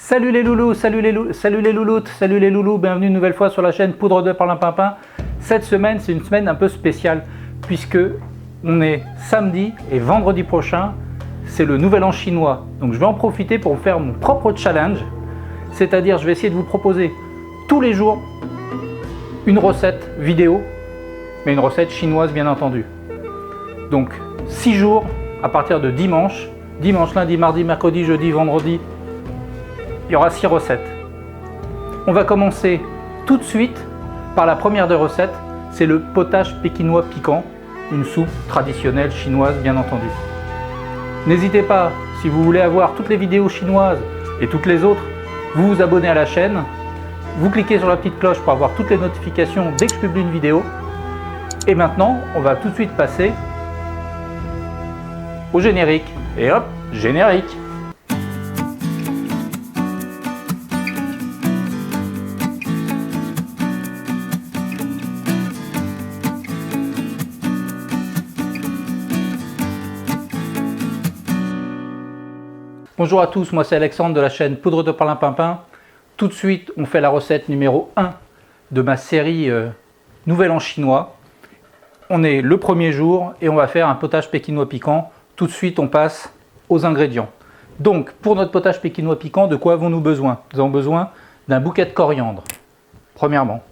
Salut les loulous, salut les louloutes, salut les loulous, bienvenue une nouvelle fois sur la chaîne Poudre de Parlimpinpin. Cette semaine, c'est une semaine un peu spéciale puisque on est samedi et vendredi prochain, c'est le nouvel an chinois. Donc je vais en profiter pour faire mon propre challenge, c'est-à-dire je vais essayer de vous proposer tous les jours une recette vidéo, mais une recette chinoise bien entendu. Donc 6 jours à partir de dimanche, lundi, mardi, mercredi, jeudi, vendredi. Il y aura 6 recettes. On va commencer tout de suite par la première des recettes, c'est le potage pékinois piquant, une soupe traditionnelle chinoise bien entendu. N'hésitez pas, si vous voulez avoir toutes les vidéos chinoises et toutes les autres, vous vous abonnez à la chaîne, vous cliquez sur la petite cloche pour avoir toutes les notifications dès que je publie une vidéo. Et maintenant, on va tout de suite passer au générique. Et hop, générique! Bonjour à tous, moi c'est Alexandre de la chaîne Poudre de Parlimpinpin. Tout de suite, on fait la recette numéro 1 de ma série Nouvel An chinois. On est le premier jour et on va faire un potage pékinois piquant. Tout de suite, on passe aux ingrédients. Donc, pour notre potage pékinois piquant, de quoi avons-nous besoin? Nous avons besoin d'un bouquet de coriandre, premièrement.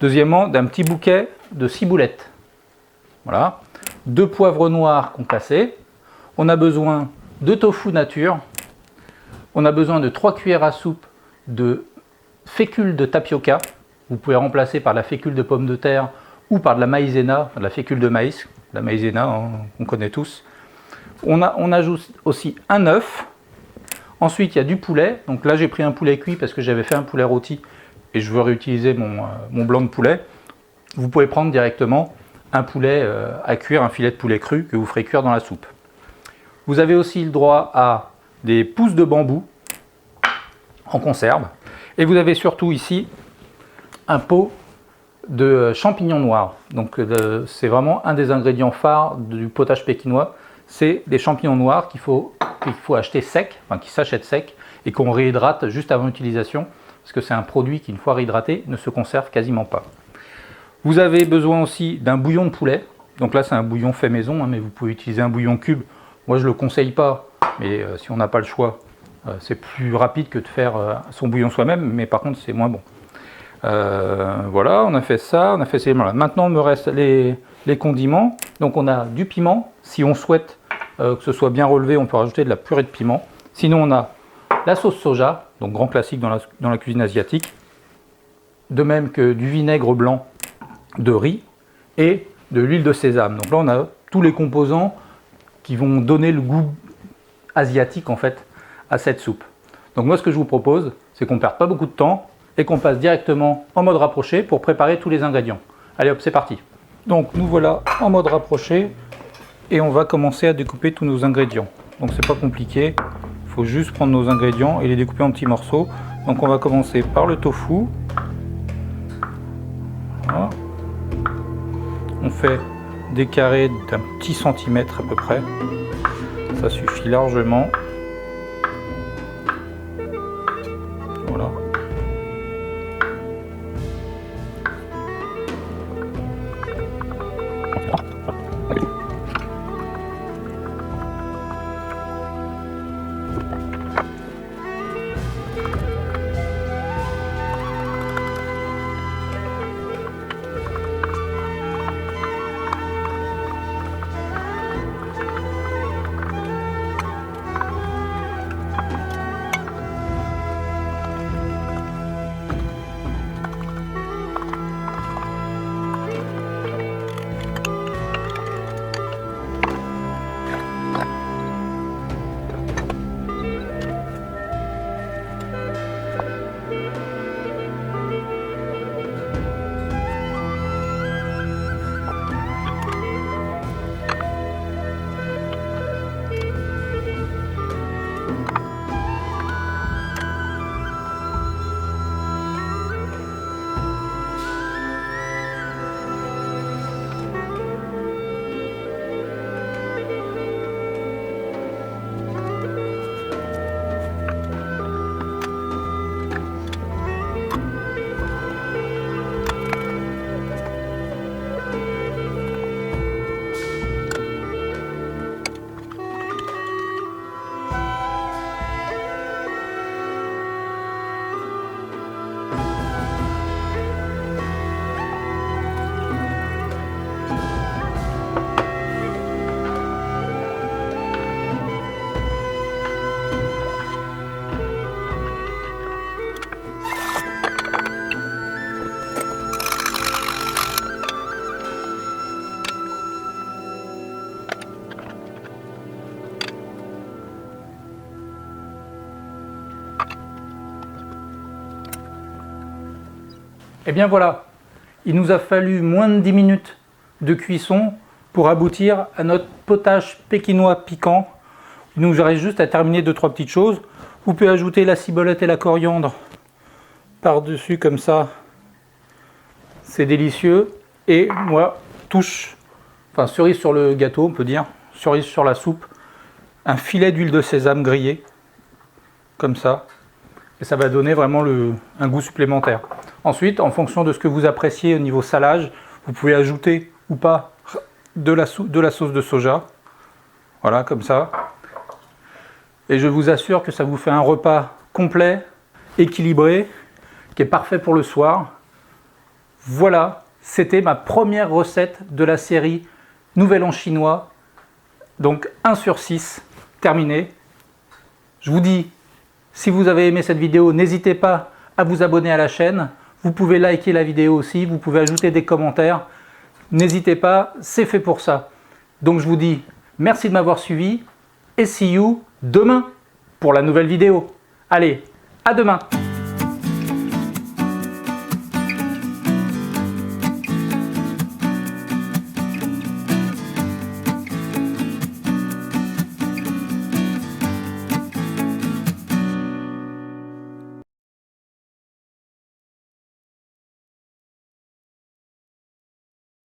Deuxièmement, d'un petit bouquet de ciboulettes. Voilà. 2 poivres noirs concassés. On a besoin de tofu nature, on a besoin de 3 cuillères à soupe de fécule de tapioca, vous pouvez remplacer par la fécule de pomme de terre ou par de la maïzena, de la fécule de maïs, la maïzena on connaît tous. On ajoute aussi un œuf, ensuite il y a du poulet, donc là j'ai pris un poulet cuit parce que j'avais fait un poulet rôti et je veux réutiliser mon blanc de poulet. Vous pouvez prendre directement un poulet à cuire, un filet de poulet cru que vous ferez cuire dans la soupe. Vous avez aussi le droit à des pousses de bambou en conserve. Et vous avez surtout ici un pot de champignons noirs. Donc c'est vraiment un des ingrédients phares du potage pékinois. C'est les champignons noirs qu'il faut acheter secs, enfin qui s'achètent secs et qu'on réhydrate juste avant l'utilisation. Parce que c'est un produit qui, une fois réhydraté, ne se conserve quasiment pas. Vous avez besoin aussi d'un bouillon de poulet. Donc là c'est un bouillon fait maison, mais vous pouvez utiliser un bouillon cube. Moi je ne le conseille pas, mais si on n'a pas le choix, c'est plus rapide que de faire son bouillon soi-même, mais par contre c'est moins bon. Voilà, on a fait ça, on a fait ces éléments-là. Maintenant il me reste les condiments. Donc on a du piment, si on souhaite que ce soit bien relevé, on peut rajouter de la purée de piment. Sinon on a la sauce soja, donc grand classique dans la cuisine asiatique. De même que du vinaigre blanc de riz et de l'huile de sésame. Donc là on a tous les composants qui vont donner le goût asiatique en fait à cette soupe. Donc moi ce que je vous propose, c'est qu'on ne perde pas beaucoup de temps et qu'on passe directement en mode rapproché pour préparer tous les ingrédients. Allez hop, c'est parti. Donc nous voilà en mode rapproché et on va commencer à découper tous nos ingrédients. Donc c'est pas compliqué, il faut juste prendre nos ingrédients et les découper en petits morceaux. Donc on va commencer par le tofu. Voilà. On fait des carrés d'un petit centimètre à peu près, ça suffit largement. Voilà. Et bien voilà, il nous a fallu moins de 10 minutes de cuisson pour aboutir à notre potage pékinois piquant. Il nous reste juste à terminer 2-3 petites choses. Vous pouvez ajouter la ciboulette et la coriandre par-dessus comme ça. C'est délicieux. Et moi, touche, enfin cerise sur le gâteau, on peut dire, cerise sur la soupe, un filet d'huile de sésame grillée, comme ça. Et ça va donner vraiment un goût supplémentaire. Ensuite, en fonction de ce que vous appréciez au niveau salage, vous pouvez ajouter ou pas de la sauce de soja. Voilà, comme ça. Et je vous assure que ça vous fait un repas complet, équilibré, qui est parfait pour le soir. Voilà, c'était ma première recette de la série Nouvel An chinois. Donc 1 sur 6, terminé. Je vous dis, si vous avez aimé cette vidéo, n'hésitez pas à vous abonner à la chaîne. Vous pouvez liker la vidéo aussi, vous pouvez ajouter des commentaires. N'hésitez pas, c'est fait pour ça. Donc je vous dis merci de m'avoir suivi et see you demain pour la nouvelle vidéo. Allez, à demain!